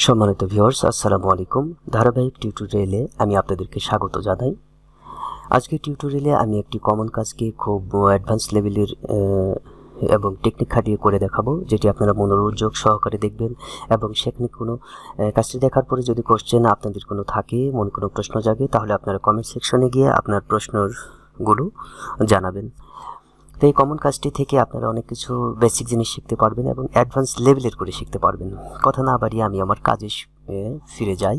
সম্মানিত ভিউয়ার্স, আসসালামু আলাইকুম। ধারাবাহিক টিউটোরিয়ালে আমি আপনাদেরকে স্বাগত জানাই। আজকের টিউটোরিয়ালে আমি একটি কমন কাজকে খুব অ্যাডভান্স লেভেলের এবং টেকনিক খাটিয়ে করে দেখাবো, যেটি আপনারা মনোযোগ সহকারে দেখবেন এবং সেখানে কোনো কাজটি দেখার পরে যদি কোশ্চেন আপনাদের কোনো থাকে, মনে কোনো প্রশ্ন জাগে, তাহলে আপনারা কমেন্ট সেকশনে গিয়ে আপনার প্রশ্নগুলো জানাবেন। তো এই কমন কাজটি থেকে আপনারা অনেক কিছু বেসিক জিনিস শিখতে পারবেন এবং অ্যাডভান্স লেভেলের করে শিখতে পারবেন। কথা না বাড়িয়ে আমি আমার কাজে ফিরে যাই।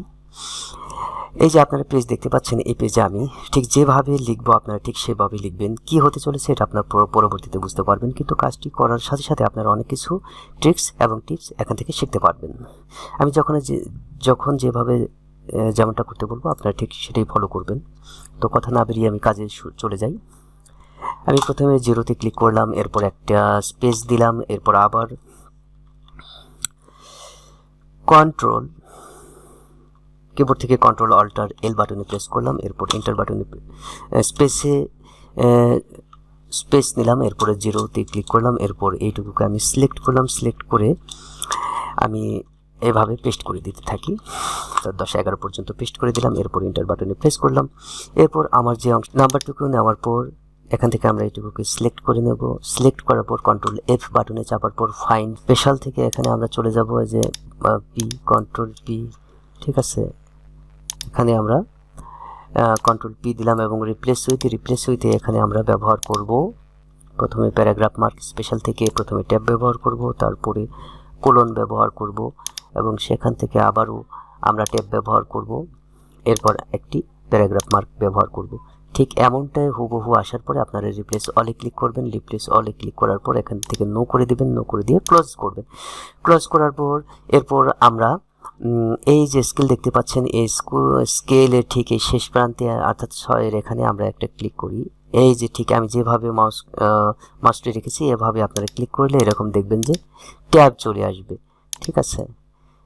এই যে আপনারা পেজ দেখতে পাচ্ছেন, এই পেজে আমি ঠিক যেভাবে লিখবো আপনারা ঠিক সেভাবে লিখবেন। কি হতে চলেছে এটা আপনার পরবর্তীতে বুঝতে পারবেন, কিন্তু কাজটি করার সাথে সাথে আপনারা অনেক কিছু ট্রিক্স এবং টিপস এখান থেকে শিখতে পারবেন। আমি যখন যেভাবে যেমনটা করতে বলবো আপনারা ঠিক সেটাই ফলো করবেন। তো কথা না বেরিয়ে আমি কাজে চলে যাই। আমি প্রথমে জিরোতে ক্লিক করলাম, এরপর একটা স্পেস দিলাম, এরপর আবার কিবোর্ড থেকে কন্ট্রোল অল্টার এল বাটনে প্রেস করলাম, এরপর এন্টার বাটনে স্পেস নিলাম, এরপরে জিরোতে ক্লিক করলাম, এরপর এইটুকুকে আমি সিলেক্ট করলাম। সিলেক্ট করে আমি এভাবে পেস্ট করে দিতে থাকি। 10-11 পর্যন্ত পেস্ট করে দিলাম, এরপর এন্টার বাটনে প্রেস করলাম। এরপর আমার যে নাম্বারটুকু নেওয়ার পর এখান থেকে আমরা এইটুকুকে সিলেক্ট করে নেব। সিলেক্ট করার পর কন্ট্রোল এফ বাটনে চাপার পর ফাইন্ড স্পেশাল থেকে এখানে আমরা চলে যাব যে পি, কন্ট্রোল পি, ঠিক আছে। এখানে আমরা কন্ট্রোল পি দিলাম এবং রিপ্লেস উইথে এখানে আমরা ব্যবহার করব প্রথমে প্যারাগ্রাফ মার্ক। স্পেশাল থেকে প্রথমে ট্যাব ব্যবহার করব, তারপরে কোলন ব্যবহার করব এবং সেখান থেকে আবারও আমরা ট্যাব ব্যবহার করব, এরপর একটি প্যারাগ্রাফ মার্ক ব্যবহার করব। ঠিক এমনটাই হুবহু আসার পরে আপনারা রিপ্লেস অলে ক্লিক করবেন। রিপ্লেস অলে ক্লিক করার পর এখান থেকে নো করে দিবেন, নো করে দিয়ে ক্লোজ করবেন। ক্লোজ করার পর এরপর আমরা এই যে স্কেল দেখতে পাচ্ছেন, এই স্কেলের ঠিক এই শেষ প্রান্তে অর্থাৎ 6-এর এখানে আমরা একটা ক্লিক করি। এই যে ঠিক আমি যেভাবে মাউসটি রেখেছি এভাবে আপনারা ক্লিক করলে এরকম দেখবেন যে ট্যাব চলে আসবে, ঠিক আছে।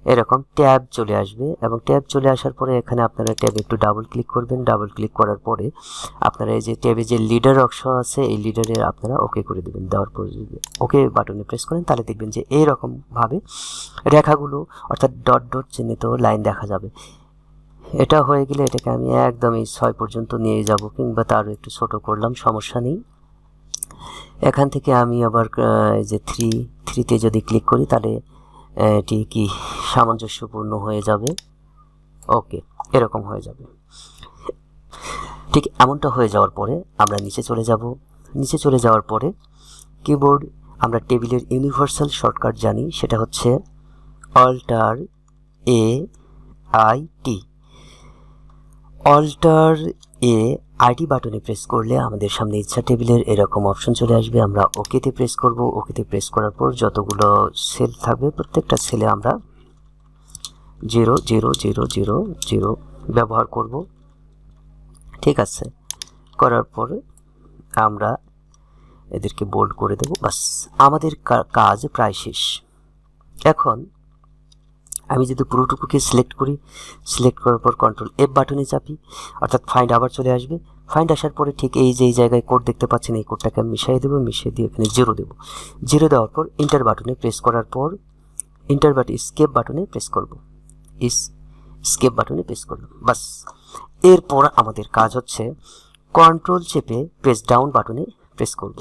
এরকম ট্যাব চলে আসবে এবং ট্যাব চলে আসার পরে এখানে আপনারা ট্যাবে একটু ডাবল ক্লিক করবেন। ডাবল ক্লিক করার পরে আপনারা এই যে ট্যাবে যে লিডার অপশন আছে, এই লিডারে আপনারা ওকে করে দেবেন। দেওয়ার পর যদি ওকে বাটনে প্রেস করেন তাহলে দেখবেন যে এইরকমভাবে রেখাগুলো অর্থাৎ ডট ডট চিহ্নিত লাইন দেখা যাবে। এটা হয়ে গেলে এটাকে আমি একদমই 6 পর্যন্ত নিয়ে যাব, কিংবা তারও একটু ছোট করলাম, সমস্যা নেই। এখান থেকে আমি আবার এই যে 3তে যদি ক্লিক করি তাহলে এটি কি সামঞ্জস্যপূর্ণ হয়ে যাবে। ওকে, এরকম হয়ে যাবে। ঠিক এমনটা হয়ে যাওয়ার পরে আমরা নিচে চলে যাব। নিচে চলে যাওয়ার পরে কিবোর্ড আমরা টেবিলের ইউনিভার্সাল শর্টকাট জানি, সেটা হচ্ছে alt A I T. Alt A IT বাটনে প্রেস করলে আমাদের সামনে ইচ্ছা টেবিলের এরকম অপশন চলে আসবে। আমরা ওকেতে প্রেস করব। ওকেতে প্রেস করার পর যতগুলো সেল থাকবে প্রত্যেকটা সেলে আমরা 0 ব্যবহার করব, ঠিক আছে। করার পরে আমরা এদেরকে বোল্ড করে দেব। বাস, আমাদের কাজ প্রায় শেষ। এখন আমি যদি পুরোটুকুকে সিলেক্ট করি, সিলেক্ট করার পর কন্ট্রোল এফ বাটনে চাপি, অর্থাৎ ফাইন্ড আবার চলে আসবে। ফাইন্ড আসার পরে ঠিক এই যে এই জায়গায় কোড দেখতে পাচ্ছেন, এই কোডটাকে আমি মিশিয়ে দেবো। মিশিয়ে দিয়ে এখানে 0 দেবো। 0 দেওয়ার পর ইন্টার বাটনে প্রেস করার পর স্কেপ বাটনে প্রেস করব। স্কেপ বাটনে প্রেস করলাম, বাস। এরপর আমাদের কাজ হচ্ছে কন্ট্রোল চেপে প্রেস ডাউন বাটনে প্রেস করব।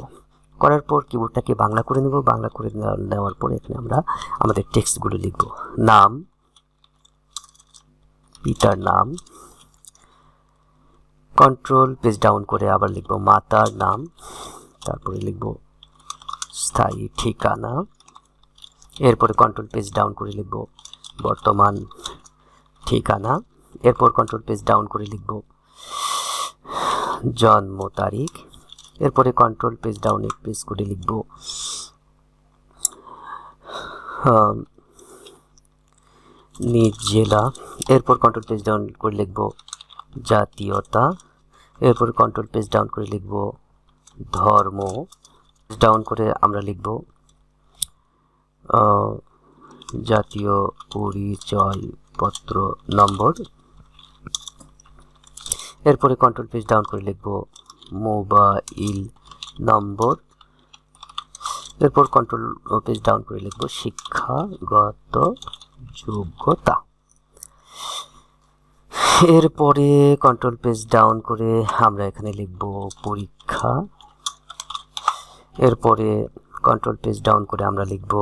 করার পর কিবোর্ডটাকে বাংলা করে নেব। বাংলা করে নেওয়ার পর এখানে আমরা আমাদের টেক্সটগুলো লিখব। নাম, পিতার নাম। কন্ট্রোল পেজ ডাউন করে আবার লিখব মাতার নাম। তারপরে লিখব স্থায়ী ঠিকানা। এরপরে কন্ট্রোল পেজ ডাউন করে লিখব বর্তমান ঠিকানা। এরপর কন্ট্রোল পেজ ডাউন করে লিখব জন্ম তারিখ। এরপরে কন্ট্রোল পেজ ডাউনে প্রেস করে লিখব নিজ জেলা। এরপর কন্ট্রোল পেজ ডাউন করে লিখব জাতীয়তা। এরপর কন্ট্রোল পেজ ডাউন করে লিখব ধর্ম। ডাউন করে আমরা লিখব জাতীয় পরিচয়পত্র নম্বর। এরপরে কন্ট্রোল পেজ ডাউন করে লিখব মোবাইল নম্বর। এরপর কন্ট্রোল পেজ ডাউন করে লিখব শিক্ষাগত যোগ্যতা। এরপরে কন্ট্রোল পেজ ডাউন করে আমরা এখানে লিখব পরীক্ষা। এরপরে কন্ট্রোল পেজ ডাউন করে আমরা লিখব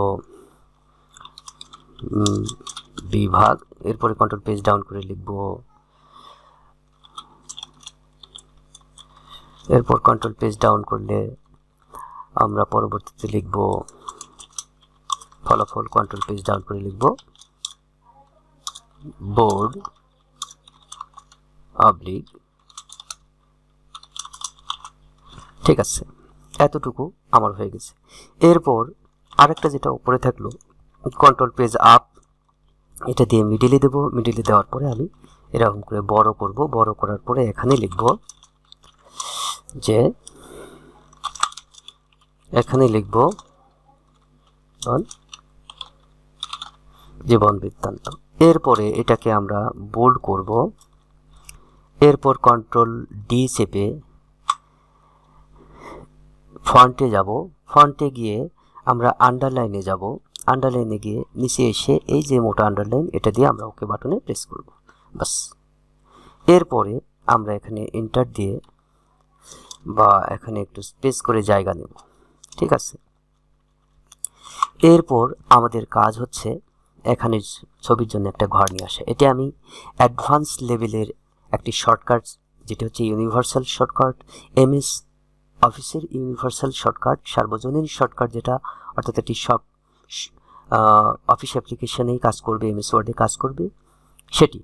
বিভাগ। এরপরে কন্ট্রোল পেজ ডাউন করে লিখব, এরপর কন্ট্রোল পেজ ডাউন করলে আমরা পরবর্তীতে লিখব ফলাফল। কন্ট্রোল পেজ ডাউন করে লিখব বোর্ড অবলিক। ঠিক আছে, এতটুকু আমার হয়ে গেছে। এরপর আরেকটা যেটা উপরে থাকলো কন্ট্রোল পেজ আপ, এটা দিয়ে মিডিলে দেব। মিডিলে দেওয়ার পরে আমি এরকম করে বড় করব। বড় করার পরে এখানে লিখব যে এখানে লিখব জীবন বৃত্তান্ত। এরপরে এটাকে আমরা বোল্ড করব। এরপর কন্ট্রোল ডি চেপে ফন্টে যাব। ফন্টে গিয়ে আমরা আন্ডারলাইনে যাব। আন্ডারলাইনে গিয়ে নিচে এসে এই যে মোটা আন্ডারলাইন, এটা দিয়ে আমরা ওকে বাটনে প্রেস করব, বাস। এরপরে আমরা এখানে এন্টার দিয়ে বা এখানে একটু স্পেস করে জায়গা নেব। ঠিক আছে, এরপর আমাদের কাজ হচ্ছে এখানে ছবির জন্য একটা ঘর নিয়ে আসা। এটা আমি অ্যাডভান্স লেভেলের একটি শর্টকাট, যেটা হচ্ছে ইউনিভার্সাল শর্টকাট, এমএস অফিসের ইউনিভার্সাল শর্টকাট, সার্বজনীন শর্টকাট, যেটা অর্থাৎ এটি সব অফিস অ্যাপ্লিকেশনেই কাজ করবে, এমএস ওয়ার্ডে কাজ করবে। সেটি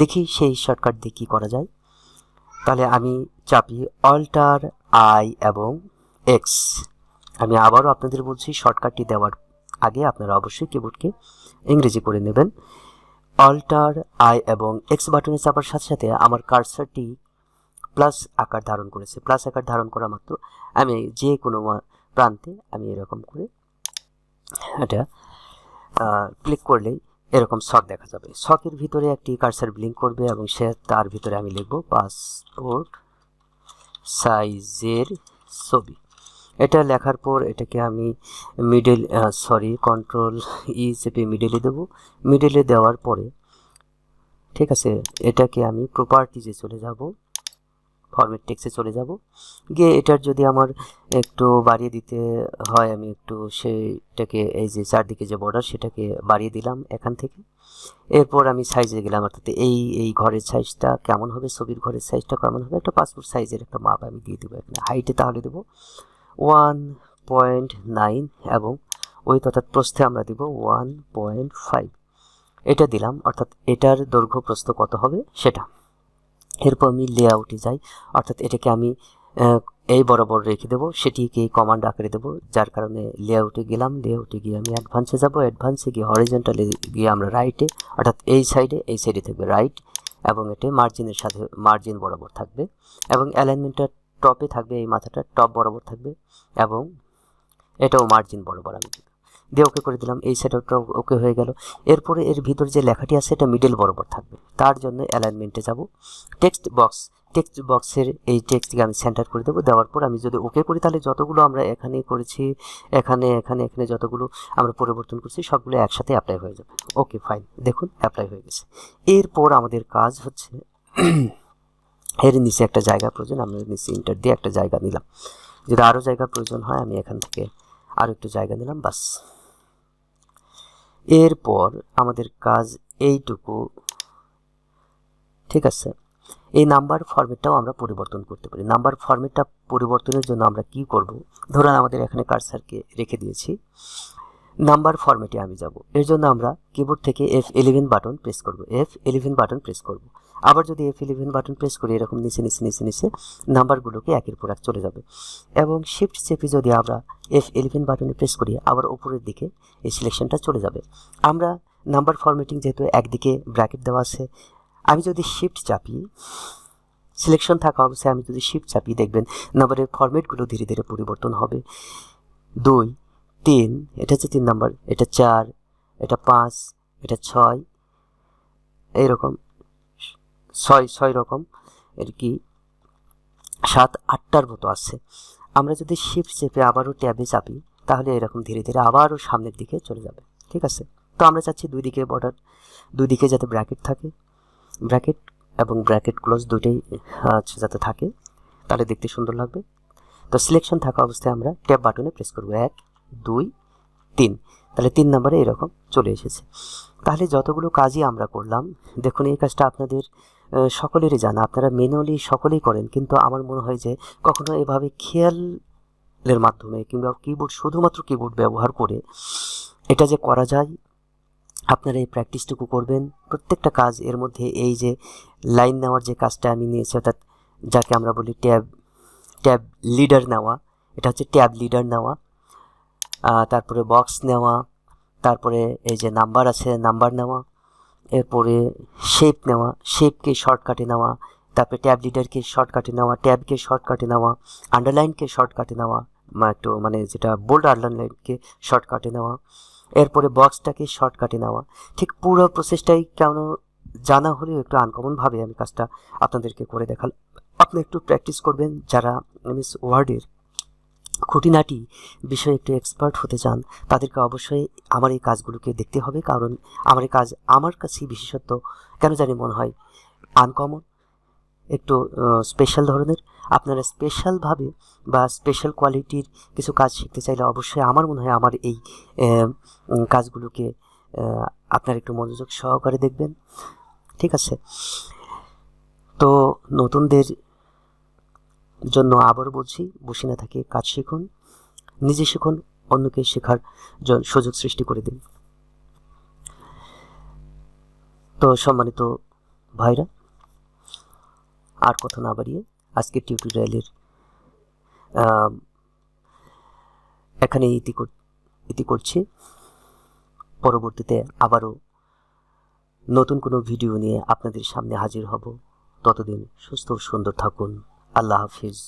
দেখি সেই শর্টকাট দিয়ে কী করা যায়। তাহলে আমি চাপি অল্টার আই এবং এক্স। আমি আবারও আপনাদের বলছি, শর্টকাটটি দেওয়ার আগে আপনারা অবশ্যই কিবোর্ডকে ইংরেজি করে নেবেন। অল্টার আই এবং এক্স বাটনে চাপার সাথে সাথে আমার কার্সারটি প্লাস আকার ধারণ করেছে। প্লাস আকার ধারণ করা মাত্র আমি যে কোনো প্রান্তে আমি এরকম করে এটা ক্লিক করলেই এরকম ছক দেখা যাবে। ছকের ভিতরে একটি কার্সার ব্লিঙ্ক করবে এবং সে তার ভিতরে আমি লিখব পাসপোর্ট সাইজের ছবি। এটা লেখার পর এটাকে আমি কন্ট্রোল ই চেপে মিডলে দেব। মিডলে দেওয়ার পরে ঠিক আছে, এটাকে আমি প্রপার্টিজে চলে যাব, ফরম্যাট টেক্সটে চলে যাব। গিয়ে এটার যদি আমার একটু বাড়িয়ে দিতে হয়, আমি একটু সেটাকে এই যে চারদিকে যে বর্ডার, সেটাকে বাড়িয়ে দিলাম এখান থেকে। এরপর আমি সাইজে গেলাম, অর্থাৎ এই ঘরের সাইজটা কেমন হবে, ছবির ঘরের সাইজটা কেমন হবে, একটা পাসপোর্ট সাইজের একটা মাপ আমি দিয়ে দেবো এখানে। হাইটে তাহলে দেবো 1.9 এবং ওই অর্থাৎ প্রস্থে আমরা দেব 1.5। এটা দিলাম, অর্থাৎ এটার দৈর্ঘ্য প্রস্থ কত হবে সেটা। এরপর আমি লেআউটে যাই, অর্থাৎ এটাকে আমি এই বরাবর রেখে দেবো, সেটিকে এই কমান্ড আকারে দেবো, যার কারণে লেআউটে গেলাম। লেআউটে গিয়ে আমি অ্যাডভান্সে যাব। অ্যাডভান্সে গিয়ে হরিজন্টালে গিয়ে আমরা রাইটে, অর্থাৎ এই সাইডে থাকবে রাইট, এবং এটা মার্জিনের সাথে মার্জিন বরাবর থাকবে, এবং অ্যালাইনমেন্টটা টপে থাকবে, এই মাথাটা টপ বরাবর থাকবে, এবং এটাও মার্জিন বরাবর আমি দিয়ে ওকে করে দিলাম। এই সেটআপটা ওকে হয়ে গেল। এরপরে এর ভিতর যে লেখাটি আছে এটা মিডল বরাবর থাকবে, তার জন্য অ্যালাইনমেন্টে যাব। টেক্সট বক্সের এই টেক্সটকে আমি সেন্টার করে দেবো। দেওয়ার পর আমি যদি ওকে করি, তাহলে যতগুলো আমরা এখানে করেছি, এখানে যতগুলো আমরা পরিবর্তন করছি, সবগুলো একসাথে অ্যাপ্লাই হয়ে যাবে। ওকে ফাইন, দেখুন অ্যাপ্লাই হয়ে গেছে। এরপর আমাদের কাজ হচ্ছে এর নিচে একটা জায়গা প্রয়োজন, আমরা নিচে ইন্টার দিয়ে একটা জায়গা নিলাম। যদি আরও জায়গা প্রয়োজন হয় আমি এখান থেকে আরও একটু জায়গা নিলাম, বাস। এরপর আমাদের কাজ এইটুকু, ঠিক আছে। এই নাম্বার ফরম্যাটটাও আমরা পরিবর্তন করতে পারি। নাম্বার ফরম্যাটটা পরিবর্তনের জন্য আমরা কি করব, ধরুন আমাদের এখানে কার্সারকে রেখে দিয়েছি, নাম্বার ফরম্যাটে আমি যাব। এর জন্য আমরা কিবোর্ড থেকে F11 বাটন প্রেস করব। F11 বাটন প্রেস করব। আবার যদি F11 বাটন প্রেস করি, এরকম নিচে নাম্বারগুলোকে একের পর এক চলে যাবে। এবং শিফট চেপে যদি আমরা F11 বাটনে প্রেস করি, আবার উপরের দিকে এই সিলেকশনটা চলে যাবে। আমরা নাম্বার ফরম্যাটিং যেহেতু একদিকে ব্র্যাকেট দেওয়া আছে, আমি যদি শিফট চাপি, সিলেকশন থাকা অবস্থায় আমি যদি শিফট চাপি, দেখবেন নাম্বারের ফরম্যাটগুলো ধীরে ধীরে পরিবর্তন হবে। 2, 3, এটা হচ্ছে 3 নাম্বার, এটা 4, এটা 5, এটা 6, এইরকম 6 রকম, এর কি 7, 8টার মতো আছে। আমরা যদি শিফট চেপে আবারও ট্যাবে চাপি, তাহলে এরকম ধীরে ধীরে আবারও সামনের দিকে চলে যাবে। ঠিক আছে, তো আমরা চাচ্ছি দুই দিকে বর্ডার, দুই দিকে যাতে ব্র্যাকেট থাকে। ব্র্যাকেট এবং ব্র্যাকেট ক্লোজ দুটোই যাতে থাকে, তাহলে দেখতে সুন্দর লাগবে। তো সিলেকশন থাকা অবস্থায় আমরা ট্যাব বাটনে প্রেস করব 1 2 3, তাহলে 3 নম্বরে এরকম চলে এসেছে। তাহলে যতগুলো কাজই আমরা করলাম, দেখুন এই কাজটা আপনাদের সকলেরই জানা, আপনারা ম্যানুয়ালি সকলেই করেন, কিন্তু আমার মনে হয় যে কখনো এভাবে খেয়ালের মাধ্যমে কিংবা কিবোর্ড, শুধুমাত্র কিবোর্ড ব্যবহার করে এটা যে করা যায়, আপনারা এই প্র্যাকটিসটুকু করবেন। প্রত্যেকটা কাজ এর মধ্যে এই যে লাইন নেওয়ার যে কাজটা আমি নিয়েছি, অর্থাৎ যাকে আমরা বলি ট্যাব লিডার নেওয়া, এটা হচ্ছে ট্যাব লিডার নেওয়া, তারপরে বক্স নেওয়া, তারপরে এই যে নাম্বার আছে নাম্বার নেওয়া, এরপরে শেপ নেওয়া, শেপকে শর্টকাটে নেওয়া, তারপরে ট্যাব লিডারকে শর্টকাটে নেওয়া, ট্যাবকে শর্টকাটে নেওয়া, আন্ডারলাইনকে শর্টকাটে নেওয়া, একটু মানে যেটা বোল্ড আন্ডারলাইনকে শর্টকাটে নেওয়া, এরপরে বক্সটাকে শর্টকাটে নেওয়া। ঠিক পুরো প্রসেসটাই কেন জানা হলেও একটু আনকমনভাবে আমি কাজটা আপনাদেরকে করে দেখালাম। আপনি একটু প্র্যাকটিস করবেন। যারা এমএস ওয়ার্ডের খুঁটিনাটি বিষয়ে একটু এক্সপার্ট হতে চান, তাদেরকে অবশ্যই আমার এই কাজগুলোকে দেখতে হবে, কারণ আমার এই কাজ আমার কাছেই বিশেষত্ব কেন জানি মনে হয় আনকমন, একটু স্পেশাল ধরনের। আপনারা স্পেশালভাবে বা স্পেশাল কোয়ালিটির কিছু কাজ শিখতে চাইলে অবশ্যই আমার মনে হয় আমার এই কাজগুলোকে আপনারা একটু মনোযোগ সহকারে দেখবেন, ঠিক আছে? তো নতুনদের জন্য আবারও বলছি, বসে না থাকে কাজ শিখুন, নিজে শিখুন, অন্যকে শেখার সুযোগ সৃষ্টি করে দিন। তো সম্মানিত ভাইরা, আর কথা না বাড়িয়ে আজকের টিউটোরিয়ালের এখানে ইতি করছি। পরবর্তীতে আবারও নতুন কোনো ভিডিও নিয়ে আপনাদের সামনে হাজির হব। ততদিন সুস্থ ও সুন্দর থাকুন। আল্লাহ হাফিজ।